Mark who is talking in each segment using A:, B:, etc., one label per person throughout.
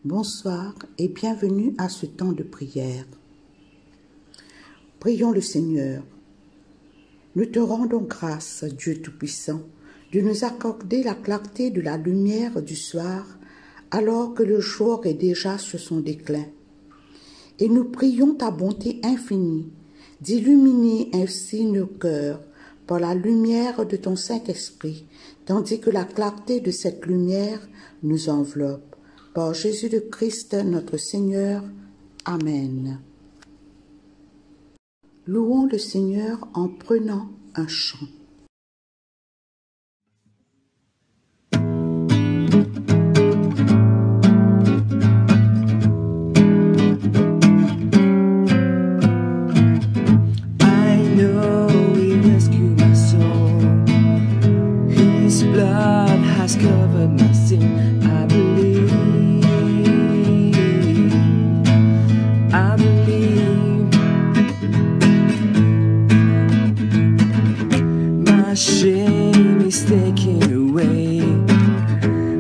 A: Bonsoir et bienvenue à ce temps de prière. Prions le Seigneur. Nous te rendons grâce, Dieu Tout-Puissant, de nous accorder la clarté de la lumière du soir, alors que le jour est déjà sur son déclin. Et nous prions ta bonté infinie, d'illuminer ainsi nos cœurs par la lumière de ton Saint-Esprit, tandis que la clarté de cette lumière nous enveloppe. Par Jésus le Christ, notre Seigneur. Amen. Louons le Seigneur en prenant un chant.
B: Shame is taken away.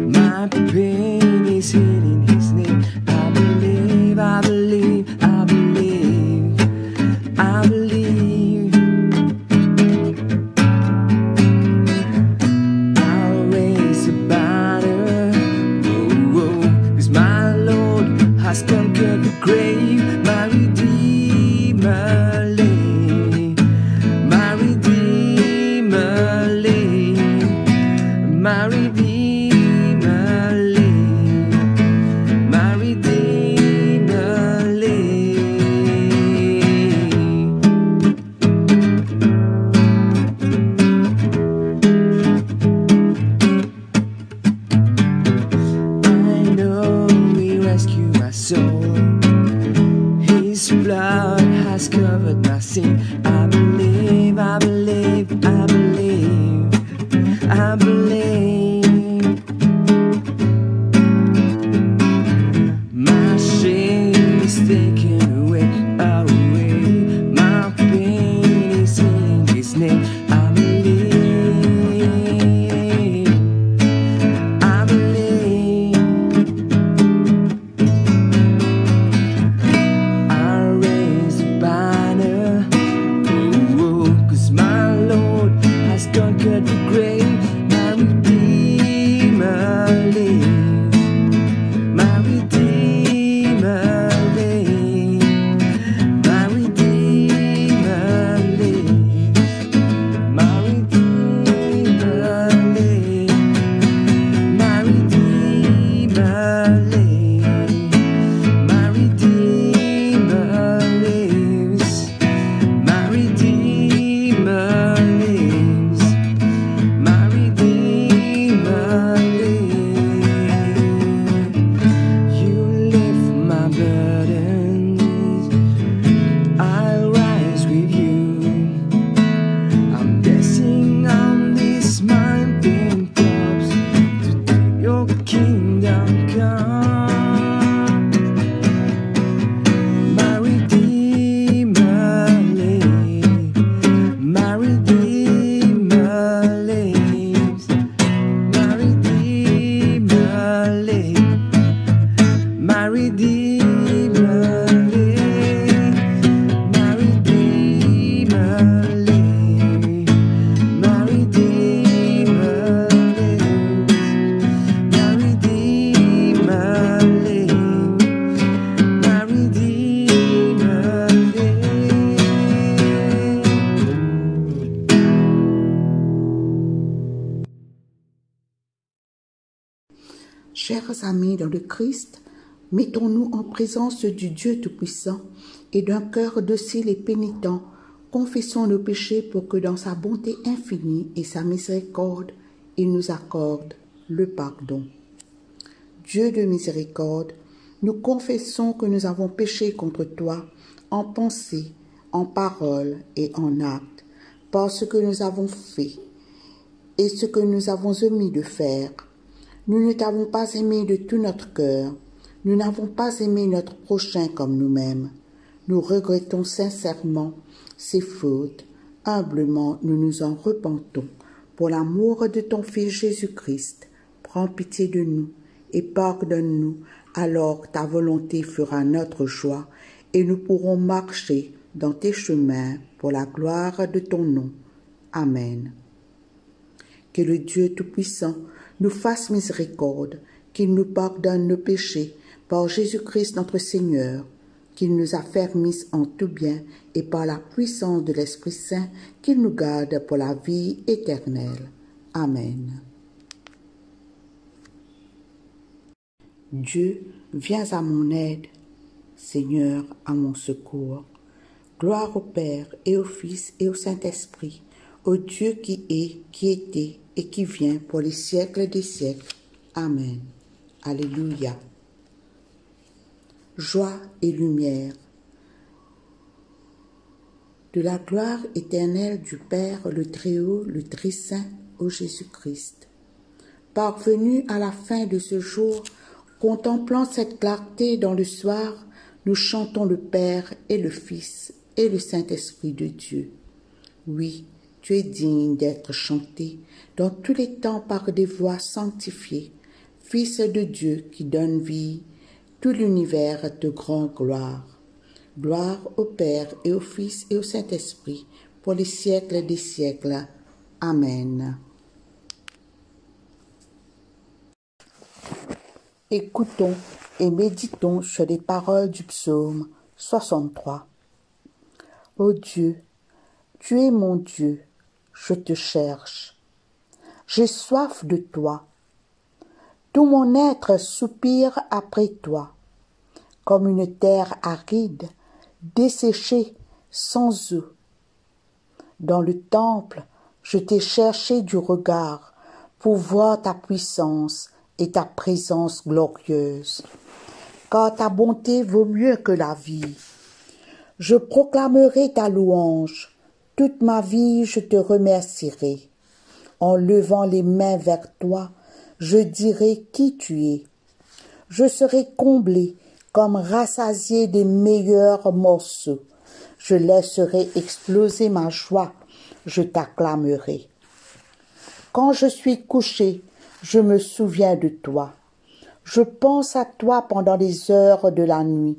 B: My pain is hidden in His name. I believe, I believe, I believe, I believe. I'll raise a banner, oh, oh, 'cause my Lord has conquered the grave. My Redeemer lives. My Redeemer. My Redeemer lives, my Redeemer lives. I know He rescued my soul. His blood has covered my sin. I believe, I believe, I believe, I believe. My shame is taken away, away. My pain is in His name. I believe, I believe. I raise a banner, oh, 'cause my Lord has conquered the grave. My Redeemer lives, my Redeemer lives, my Redeemer lives, my Redeemer lives, my Redeemer lives, my Redeemer lives, my Redeemer lives. My Redeemer lives. You lift my burdens, I'll rise with you. I'm dancing on these mountain tops to take your kingdom come. My Redeemer lives, my Redeemer lives, my Redeemer lives, my Redeemer lives, my Redeemer lives, my Redeemer lives, my Redeemer lives, my Redeemer lives.
A: Chers amis dans le Christ, mettons-nous en présence du Dieu Tout-Puissant et d'un cœur docile et pénitent, confessons nos péchés pour que dans sa bonté infinie et sa miséricorde, il nous accorde le pardon. Dieu de miséricorde, nous confessons que nous avons péché contre toi en pensée, en parole et en acte, par ce que nous avons fait et ce que nous avons omis de faire. Nous ne t'avons pas aimé de tout notre cœur. Nous n'avons pas aimé notre prochain comme nous-mêmes. Nous regrettons sincèrement ces fautes. Humblement, nous nous en repentons. Pour l'amour de ton Fils Jésus-Christ, prends pitié de nous et pardonne-nous, Alors ta volonté fera notre joie et nous pourrons marcher dans tes chemins pour la gloire de ton nom. Amen. Que le Dieu Tout-Puissant nous fasse miséricorde, qu'il nous pardonne nos péchés par Jésus-Christ notre Seigneur, qu'il nous affermisse en tout bien et par la puissance de l'Esprit Saint, qu'il nous garde pour la vie éternelle. Amen. Dieu, viens à mon aide. Seigneur, à mon secours. Gloire au Père et au Fils et au Saint-Esprit, au Dieu qui est, qui était et qui vient pour les siècles des siècles. Amen. Alléluia. Joie et lumière. De la gloire éternelle du Père, le Très-Haut, le Très-Saint, ô Jésus-Christ. Parvenus à la fin de ce jour, contemplant cette clarté dans le soir, nous chantons le Père et le Fils et le Saint-Esprit de Dieu. Oui, tu es digne d'être chanté dans tous les temps par des voix sanctifiées, Fils de Dieu qui donne vie, tout l'univers de grande gloire. Gloire au Père et au Fils et au Saint-Esprit, pour les siècles des siècles. Amen. Écoutons et méditons sur les paroles du psaume 63. Ô Dieu, tu es mon Dieu, je te cherche. J'ai soif de toi. Tout mon être soupire après toi, comme une terre aride, desséchée, sans eau. Dans le temple, je t'ai cherché du regard pour voir ta puissance et ta présence glorieuse. Car ta bonté vaut mieux que la vie. Je proclamerai ta louange. Toute ma vie, je te remercierai. En levant les mains vers toi, je dirai qui tu es. Je serai comblé comme rassasié des meilleurs morceaux. Je laisserai exploser ma joie, je t'acclamerai. Quand je suis couché, je me souviens de toi. Je pense à toi pendant les heures de la nuit.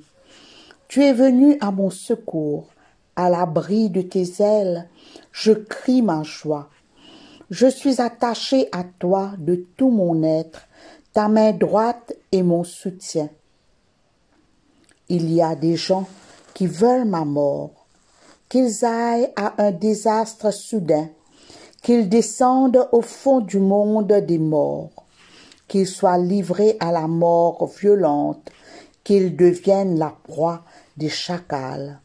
A: Tu es venu à mon secours. À l'abri de tes ailes, je crie ma joie. Je suis attaché à toi de tout mon être. Ta main droite est mon soutien. Il y a des gens qui veulent ma mort, qu'ils aillent à un désastre soudain, qu'ils descendent au fond du monde des morts, qu'ils soient livrés à la mort violente, qu'ils deviennent la proie des chacals.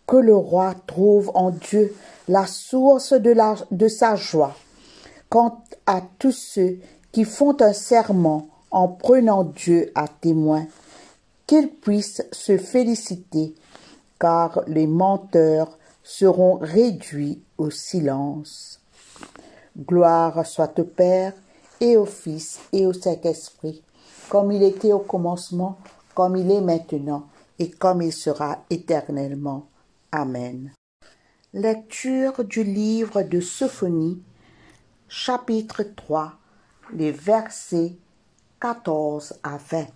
A: Que le roi trouve en Dieu la source de sa joie. Quant à tous ceux qui font un serment en prenant Dieu à témoin, qu'ils puissent se féliciter, car les menteurs seront réduits au silence. Gloire soit au Père, et au Fils, et au Saint-Esprit, comme il était au commencement, comme il est maintenant, et comme il sera éternellement. Amen. Lecture du livre de Sophonie, chapitre 3, les versets 14 à 20.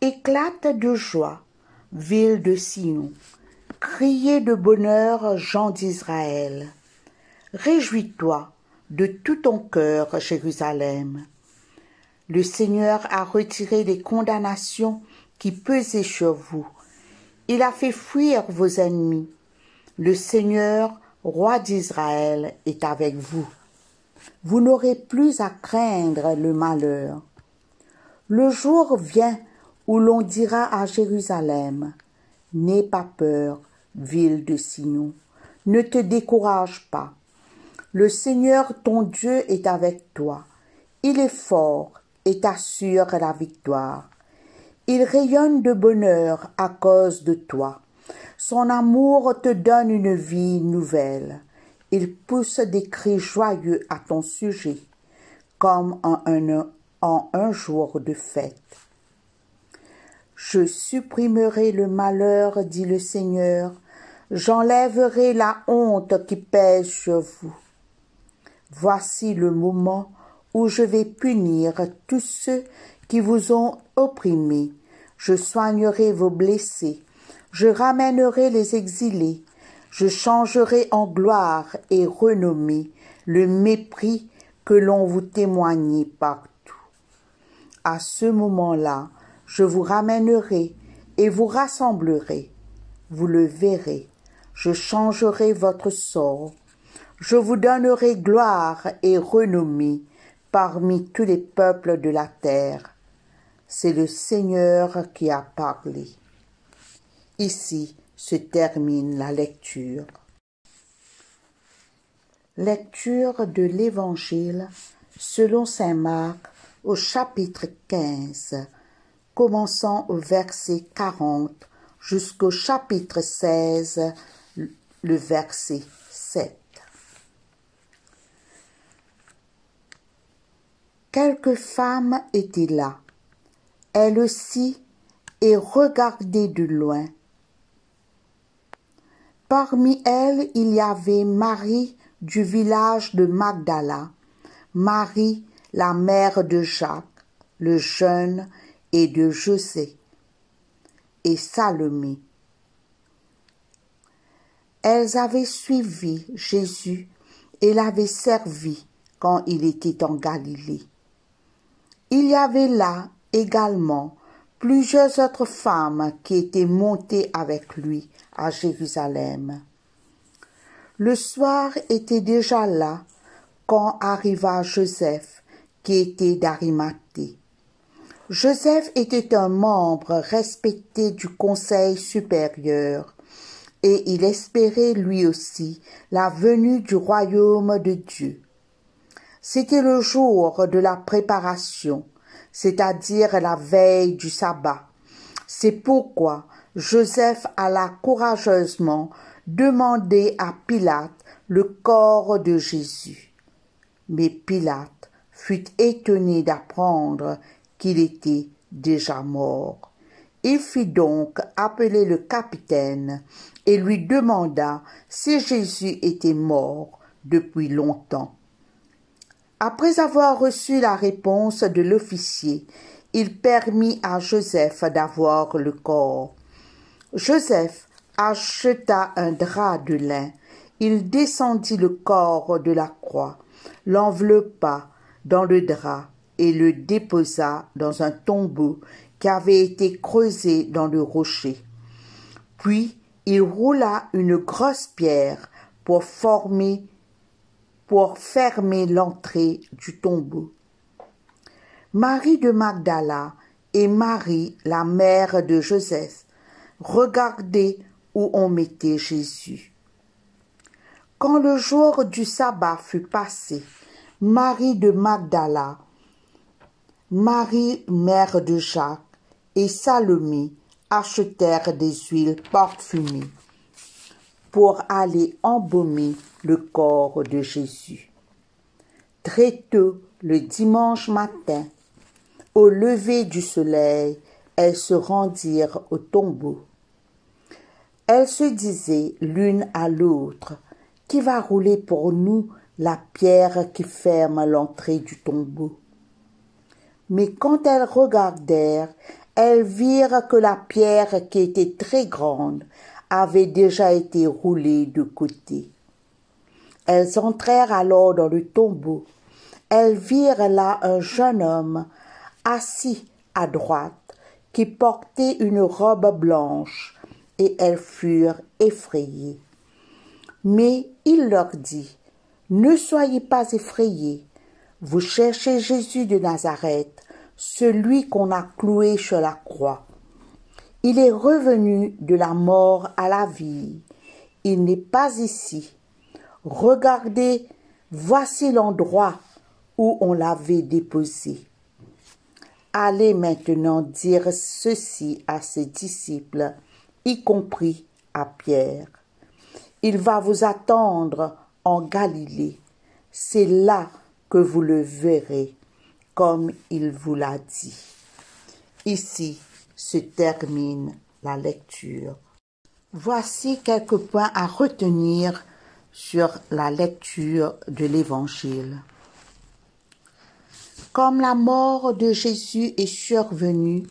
A: Éclate de joie, ville de Sion, criez de bonheur, gens d'Israël. Réjouis-toi de tout ton cœur, Jérusalem. Le Seigneur a retiré les condamnations qui pesaient sur vous. Il a fait fuir vos ennemis. Le Seigneur, roi d'Israël, est avec vous. Vous n'aurez plus à craindre le malheur. Le jour vient où l'on dira à Jérusalem, « N'aie pas peur, ville de Sion, ne te décourage pas. Le Seigneur ton Dieu est avec toi. Il est fort et t'assure la victoire. Il rayonne de bonheur à cause de toi. Son amour te donne une vie nouvelle. Il pousse des cris joyeux à ton sujet, comme en un jour de fête. Je supprimerai le malheur, dit le Seigneur. J'enlèverai la honte qui pèse sur vous. Voici le moment où je vais punir tous ceux qui vous ont opprimés. Je soignerai vos blessés, je ramènerai les exilés, je changerai en gloire et renommée le mépris que l'on vous témoignait partout. À ce moment-là, je vous ramènerai et vous rassemblerai. Vous le verrez, je changerai votre sort. Je vous donnerai gloire et renommée parmi tous les peuples de la terre. C'est le Seigneur qui a parlé. Ici se termine la lecture. Lecture de l'Évangile selon saint Marc au chapitre 15, commençant au verset 40 jusqu'au chapitre 16, le verset 7. Quelques femmes étaient là, elles aussi, et regardaient de loin. Parmi elles, il y avait Marie du village de Magdala, Marie, la mère de Jacques, le jeune, et de José, et Salomé. Elles avaient suivi Jésus et l'avaient servi quand il était en Galilée. Il y avait là également plusieurs autres femmes qui étaient montées avec lui à Jérusalem. Le soir était déjà là quand arriva Joseph, qui était d'Arimathée. Joseph était un membre respecté du Conseil supérieur, et il espérait lui aussi la venue du royaume de Dieu. C'était le jour de la préparation, c'est-à-dire la veille du sabbat. C'est pourquoi Joseph alla courageusement demander à Pilate le corps de Jésus. Mais Pilate fut étonné d'apprendre qu'il était déjà mort. Il fit donc appeler le capitaine et lui demanda si Jésus était mort depuis longtemps. Après avoir reçu la réponse de l'officier, il permit à Joseph d'avoir le corps. Joseph acheta un drap de lin, il descendit le corps de la croix, l'enveloppa dans le drap et le déposa dans un tombeau qui avait été creusé dans le rocher. Puis il roula une grosse pierre pour fermer l'entrée du tombeau. Marie de Magdala et Marie, la mère de Joseph, regardaient où on mettait Jésus. Quand le jour du sabbat fut passé, Marie de Magdala, Marie, mère de Jacques, et Salomé achetèrent des huiles parfumées pour aller embaumer le corps de Jésus. Très tôt, le dimanche matin, au lever du soleil, elles se rendirent au tombeau. Elles se disaient l'une à l'autre, « Qui va rouler pour nous la pierre qui ferme l'entrée du tombeau ?» Mais quand elles regardèrent, elles virent que la pierre, qui était très grande, avait déjà été roulée de côté. Elles entrèrent alors dans le tombeau. Elles virent là un jeune homme assis à droite, qui portait une robe blanche, et elles furent effrayées. Mais il leur dit, « Ne soyez pas effrayés, vous cherchez Jésus de Nazareth, celui qu'on a cloué sur la croix. Il est revenu de la mort à la vie. Il n'est pas ici. Regardez, voici l'endroit où on l'avait déposé. Allez maintenant dire ceci à ses disciples, y compris à Pierre. Il va vous attendre en Galilée. C'est là que vous le verrez, comme il vous l'a dit. » Ici se termine la lecture. Voici quelques points à retenir sur la lecture de l'Évangile. Comme la mort de Jésus est survenue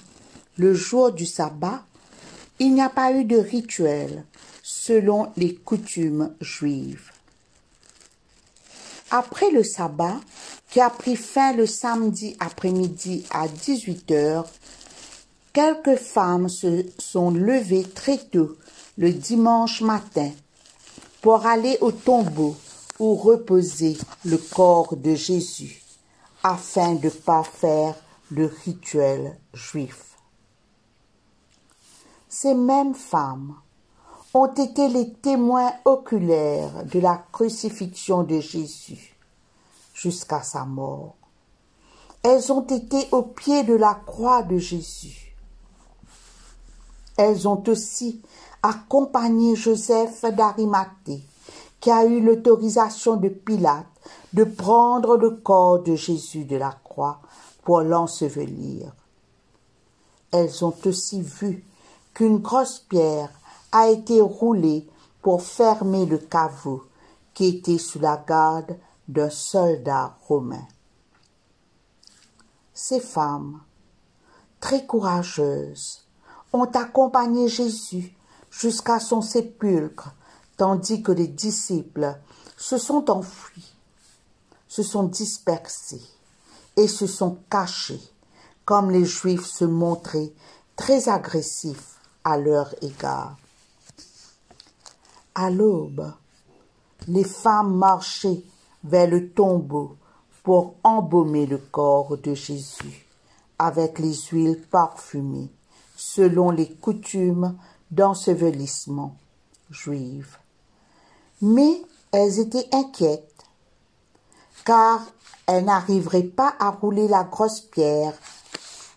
A: le jour du sabbat, il n'y a pas eu de rituel selon les coutumes juives. Après le sabbat, qui a pris fin le samedi après-midi à 18h, quelques femmes se sont levées très tôt le dimanche matin pour aller au tombeau où reposait le corps de Jésus, afin de ne pas faire le rituel juif. Ces mêmes femmes ont été les témoins oculaires de la crucifixion de Jésus jusqu'à sa mort. Elles ont été au pied de la croix de Jésus. Elles ont aussi accompagné Joseph d'Arimathée, qui a eu l'autorisation de Pilate de prendre le corps de Jésus de la croix pour l'ensevelir. Elles ont aussi vu qu'une grosse pierre a été roulée pour fermer le caveau qui était sous la garde d'un soldat romain. Ces femmes, très courageuses, ont accompagné Jésus jusqu'à son sépulcre, tandis que les disciples se sont enfuis, se sont dispersés et se sont cachés, comme les Juifs se montraient très agressifs à leur égard. À l'aube, les femmes marchaient vers le tombeau pour embaumer le corps de Jésus avec les huiles parfumées, selon les coutumes d'ensevelissement juives. Mais elles étaient inquiètes, car elles n'arriveraient pas à rouler la grosse pierre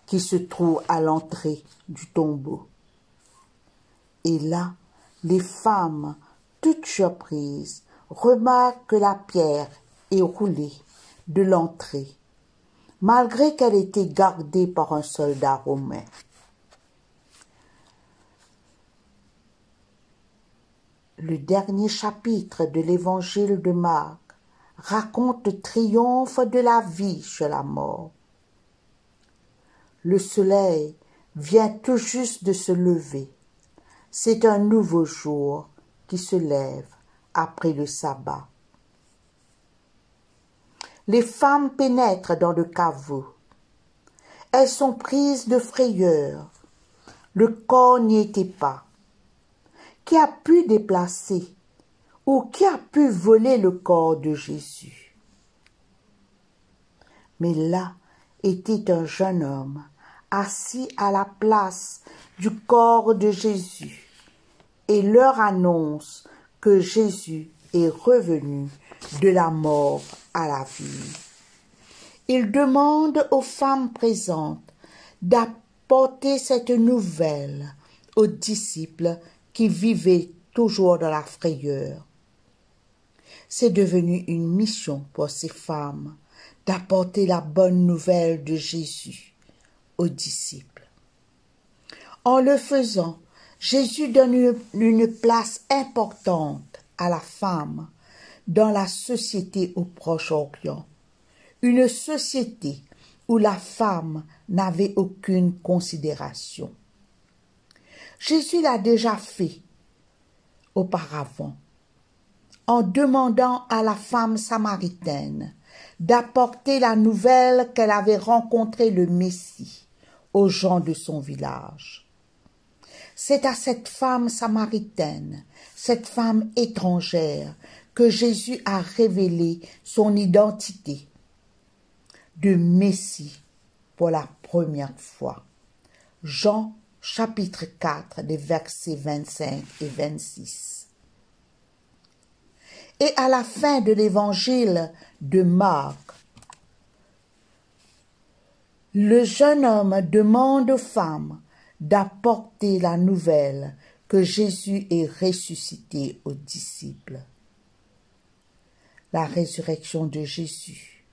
A: qui se trouve à l'entrée du tombeau. Et là, les femmes, toutes surprises, remarquent que la pierre est roulée de l'entrée, malgré qu'elle était gardée par un soldat romain. Le dernier chapitre de l'évangile de Marc raconte le triomphe de la vie sur la mort. Le soleil vient tout juste de se lever. C'est un nouveau jour qui se lève après le sabbat. Les femmes pénètrent dans le caveau. Elles sont prises de frayeur. Le corps n'y était pas. Qui a pu déplacer ou qui a pu voler le corps de Jésus? Mais là était un jeune homme assis à la place du corps de Jésus et leur annonce que Jésus est revenu de la mort à la vie. Il demande aux femmes présentes d'apporter cette nouvelle aux disciples qui vivaient toujours dans la frayeur. C'est devenu une mission pour ces femmes d'apporter la bonne nouvelle de Jésus aux disciples. En le faisant, Jésus donne une place importante à la femme dans la société au Proche-Orient, une société où la femme n'avait aucune considération. Jésus l'a déjà fait auparavant, en demandant à la femme samaritaine d'apporter la nouvelle qu'elle avait rencontré le Messie aux gens de son village. C'est à cette femme samaritaine, cette femme étrangère, que Jésus a révélé son identité de Messie pour la première fois. Jean chapitre 4, des versets 25 et 26. Et à la fin de l'évangile de Marc, le jeune homme demande aux femmes d'apporter la nouvelle que Jésus est ressuscité aux disciples. La résurrection de Jésus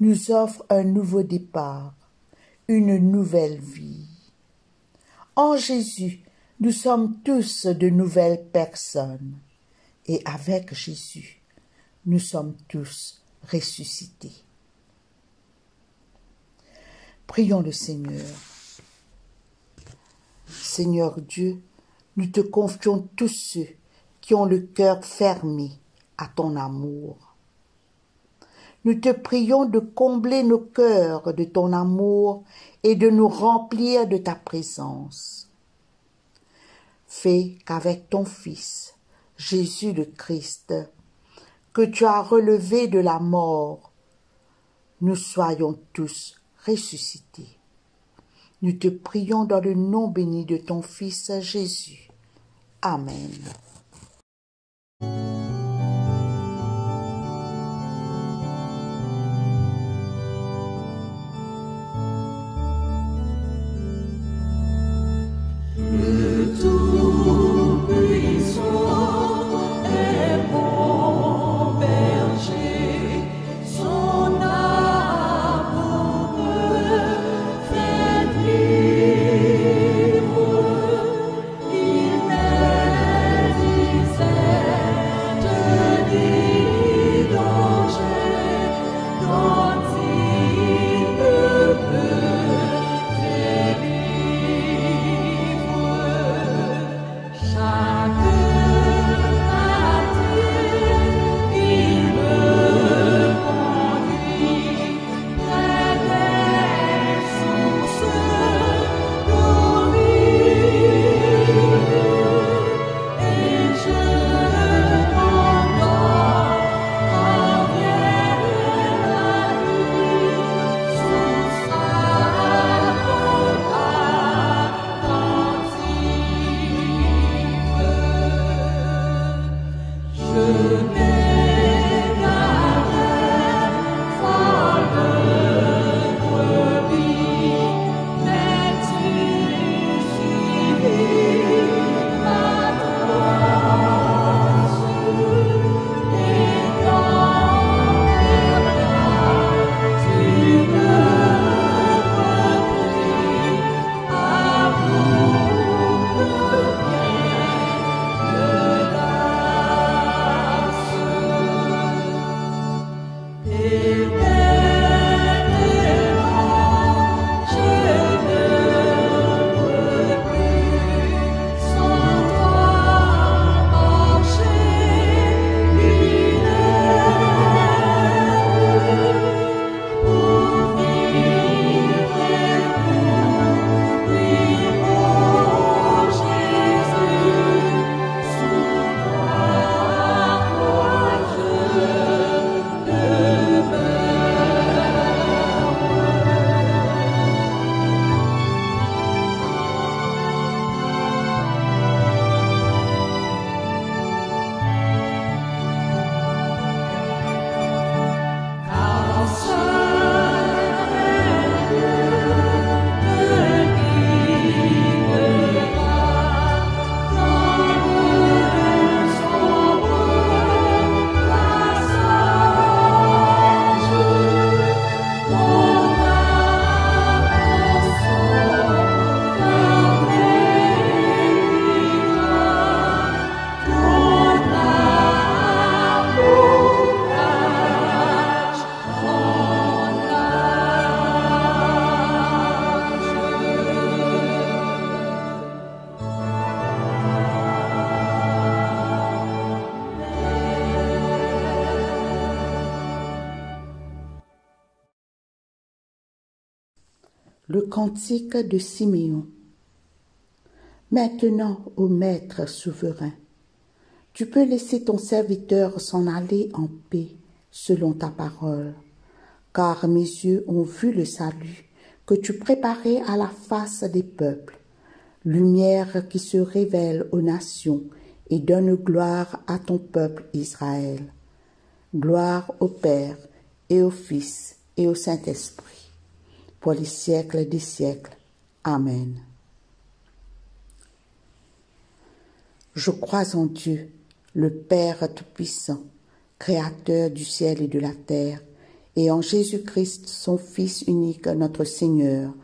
A: nous offre un nouveau départ, une nouvelle vie. En Jésus, nous sommes tous de nouvelles personnes et avec Jésus, nous sommes tous ressuscités. Prions le Seigneur. Seigneur Dieu, nous te confions tous ceux qui ont le cœur fermé à ton amour. Nous te prions de combler nos cœurs de ton amour et de nous remplir de ta présence. Fais qu'avec ton Fils, Jésus le Christ, que tu as relevé de la mort, nous soyons tous ressuscités. Nous te prions dans le nom béni de ton Fils Jésus. Amen. Le cantique de Siméon. Maintenant, ô Maître souverain, tu peux laisser ton serviteur s'en aller en paix selon ta parole, car mes yeux ont vu le salut que tu préparais à la face des peuples, lumière qui se révèle aux nations et donne gloire à ton peuple Israël. Gloire au Père et au Fils et au Saint-Esprit, pour les siècles des siècles. Amen. Je crois en Dieu, le Père Tout-Puissant, Créateur du ciel et de la terre, et en Jésus-Christ, son Fils unique, notre Seigneur,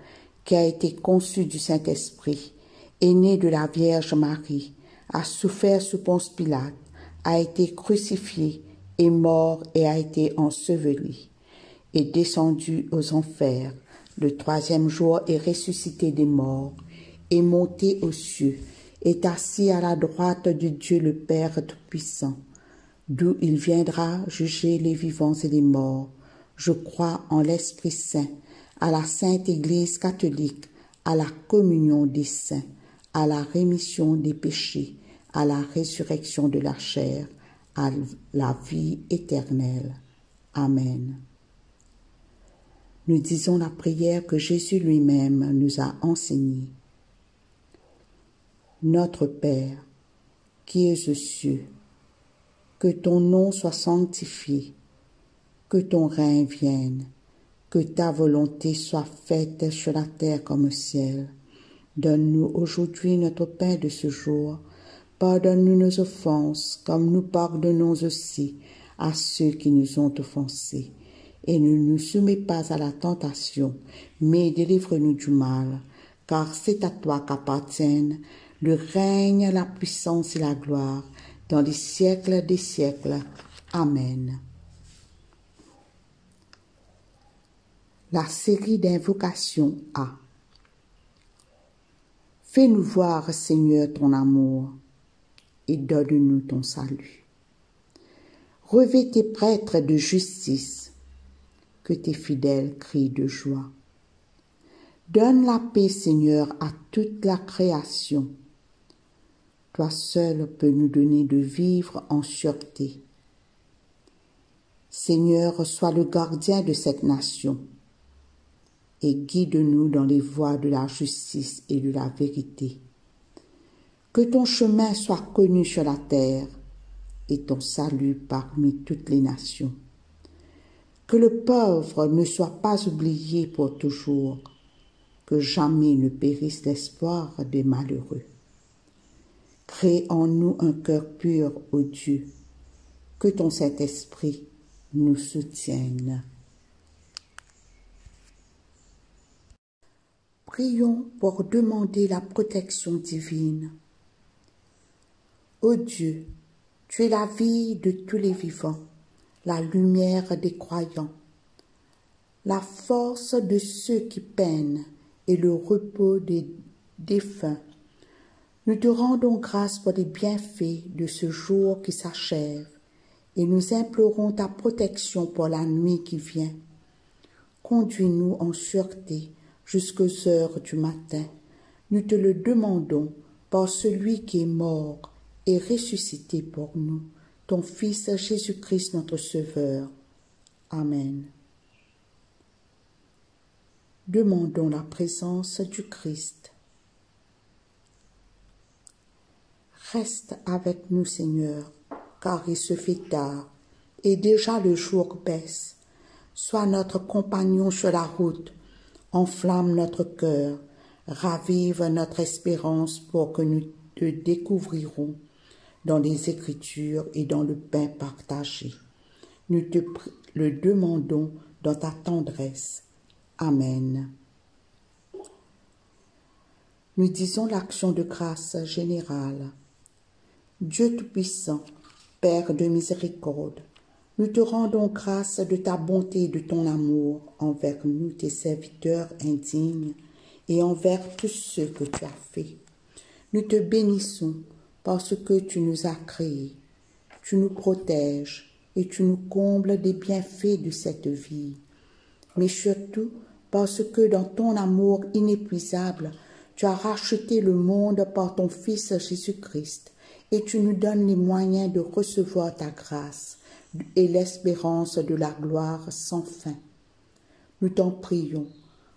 A: qui a été conçu du Saint-Esprit, est né de la Vierge Marie, a souffert sous Ponce Pilate, a été crucifié, est mort et a été enseveli, est descendu aux enfers, Le troisième jour est ressuscité des morts, est monté aux cieux, est assis à la droite de Dieu le Père Tout-Puissant, d'où il viendra juger les vivants et les morts. Je crois en l'Esprit Saint, à la Sainte Église catholique, à la communion des saints, à la rémission des péchés, à la résurrection de la chair, à la vie éternelle. Amen. Nous disons la prière que Jésus lui-même nous a enseignée. Notre Père, qui es aux cieux, que ton nom soit sanctifié, que ton règne vienne, que ta volonté soit faite sur la terre comme au ciel. Donne-nous aujourd'hui notre pain de ce jour. Pardonne-nous nos offenses, comme nous pardonnons aussi à ceux qui nous ont offensés. Et ne nous soumets pas à la tentation, mais délivre-nous du mal, car c'est à toi qu'appartiennent le règne, la puissance et la gloire, dans les siècles des siècles. Amen. La série d'invocations A. Fais-nous voir, Seigneur, ton amour, et donne-nous ton salut. Revêt tes prêtres de justice, que tes fidèles crient de joie. Donne la paix, Seigneur, à toute la création. Toi seul peux nous donner de vivre en sûreté. Seigneur, sois le gardien de cette nation et guide-nous dans les voies de la justice et de la vérité. Que ton chemin soit connu sur la terre et ton salut parmi toutes les nations. Que le pauvre ne soit pas oublié pour toujours, que jamais ne périsse l'espoir des malheureux. Crée en nous un cœur pur, ô Dieu, que ton Saint-Esprit nous soutienne. Prions pour demander la protection divine. Ô Dieu, tu es la vie de tous les vivants, la lumière des croyants, la force de ceux qui peinent et le repos des défunts. Nous te rendons grâce pour les bienfaits de ce jour qui s'achève et nous implorons ta protection pour la nuit qui vient. Conduis-nous en sûreté jusqu'aux heures du matin. Nous te le demandons par celui qui est mort et ressuscité pour nous, ton Fils Jésus-Christ notre Sauveur. Amen. Demandons la présence du Christ. Reste avec nous, Seigneur, car il se fait tard et déjà le jour baisse. Sois notre compagnon sur la route, enflamme notre cœur, ravive notre espérance pour que nous te découvrirons dans les Écritures et dans le pain partagé. Nous te le demandons dans ta tendresse. Amen. Nous disons l'action de grâce générale. Dieu Tout-Puissant, Père de miséricorde, nous te rendons grâce de ta bonté et de ton amour envers nous, tes serviteurs indignes, et envers tous ceux que tu as faits. Nous te bénissons parce que tu nous as créés, tu nous protèges et tu nous combles des bienfaits de cette vie. Mais surtout parce que dans ton amour inépuisable, tu as racheté le monde par ton Fils Jésus-Christ et tu nous donnes les moyens de recevoir ta grâce et l'espérance de la gloire sans fin. Nous t'en prions,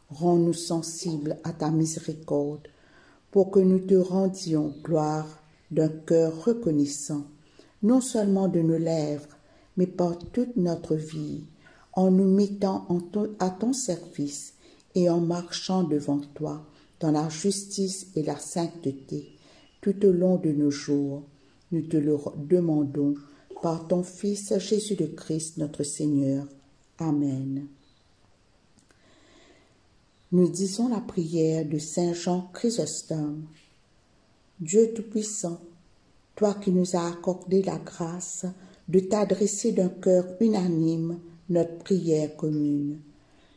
A: rends-nous sensibles à ta miséricorde, pour que nous te rendions gloire d'un cœur reconnaissant, non seulement de nos lèvres, mais par toute notre vie, en nous mettant à ton service et en marchant devant toi dans la justice et la sainteté tout au long de nos jours. Nous te le demandons par ton Fils Jésus le Christ, notre Seigneur. Amen. Nous disons la prière de Saint Jean Chrysostome. Dieu Tout-Puissant, toi qui nous as accordé la grâce de t'adresser d'un cœur unanime notre prière commune,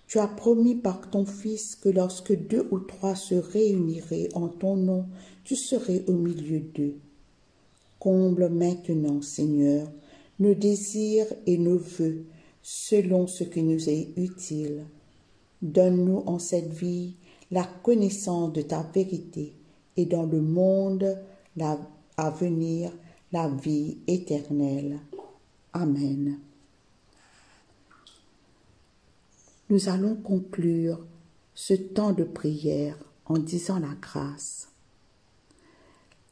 A: Tu as promis par ton Fils que lorsque 2 ou 3 se réuniraient en ton nom, tu serais au milieu d'eux. Comble maintenant, Seigneur, nos désirs et nos vœux, selon ce qui nous est utile. Donne-nous en cette vie la connaissance de ta vérité et dans le monde à venir la vie éternelle. Amen. Nous allons conclure ce temps de prière en disant la grâce.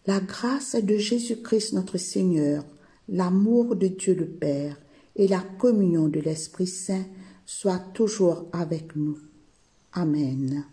A: La grâce de Jésus-Christ notre Seigneur, l'amour de Dieu le Père et la communion de l'Esprit Saint soient toujours avec nous. Amen.